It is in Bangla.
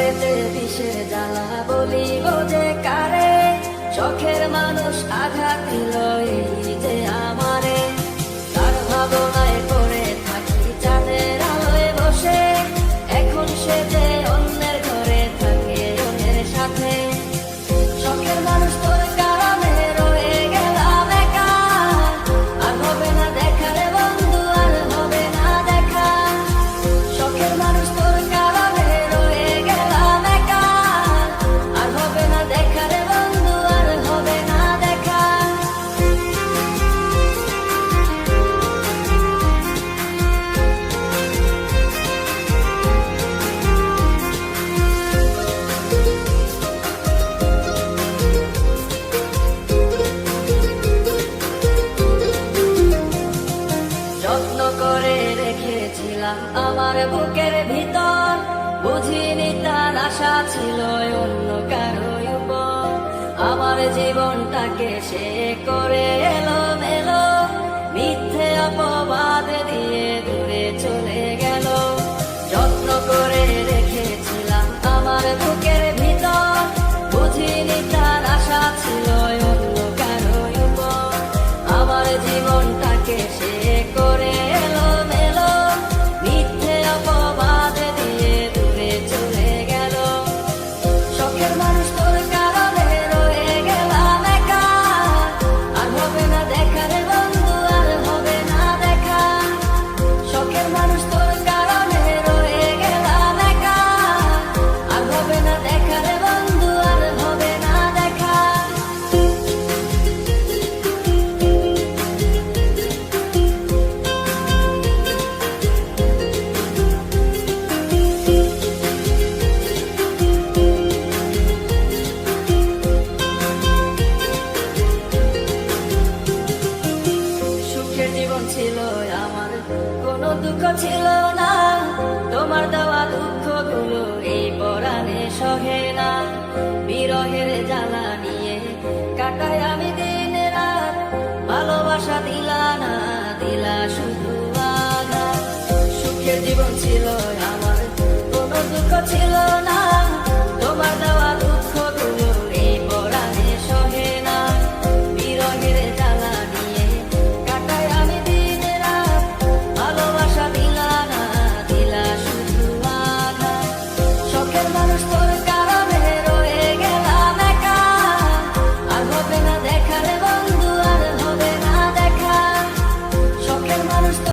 পেতে বিষের জ্বালা বলিব যে কারে, চোখের মানুষ আঘাত দিল এই যে আমারে। তার ভাবনায় পড়ে থাকি চাঁদের আলোয় বসে, এখন সে যে অন্যের ঘরে থাকে অন্যের সাথে। শখের মানুষ তোর কারণে রয়ে গেলাম একা, আর হবে না দেখা রে বন্ধু, আর হবে না দেখা। শখের মানুষ তোর কারণে রয়ে গেলাম একা, আর হবে না দেখা রে বন্ধু, আর হবে না দেখা। যত্ন করে রেখেছিলাম আমার বুকের ভিতর, বুঝিনি তার আশা ছিল অন্য কারো উপর। আমার জীবনটাকে সে করে এলো মেলো, মিথ্যে অপবাদ দিয়ে দূরে চলে গেল। যত্ন করে রেখেছিলাম আমার বুকের ভিতর, বুঝিনি তার আশা ছিল অন্য কারো উপর। আমার জীবনটাকে সে করে এলো মেলো, মিথ্যে অপবাদ দিয়ে দূরে চলে গেল। শখের মানুষ তোর কারণে রয়ে গেলাম একা, আর হবে না দেখা রে বন্ধু, আর হবে না দেখা। শখের মানুষ তোর কারণে রয়ে গেলাম একা, আর হবে না দেখা রে বন্ধু, আর হবে না দেখা। সুখের জীবন ছিল আমার, কোনো দুঃখ ছিল না। তোমার দেওয়া দুঃখগুলো এই পরাণে সহে না। বিরহের জ্বালা নিয়ে কাটাই আমি দিন রাত, ভালোবাসা দিলা না, দিলা শুধু আঘাত। সুখের জীবন ছিল আমার, কোনো দুঃখ ছিল না।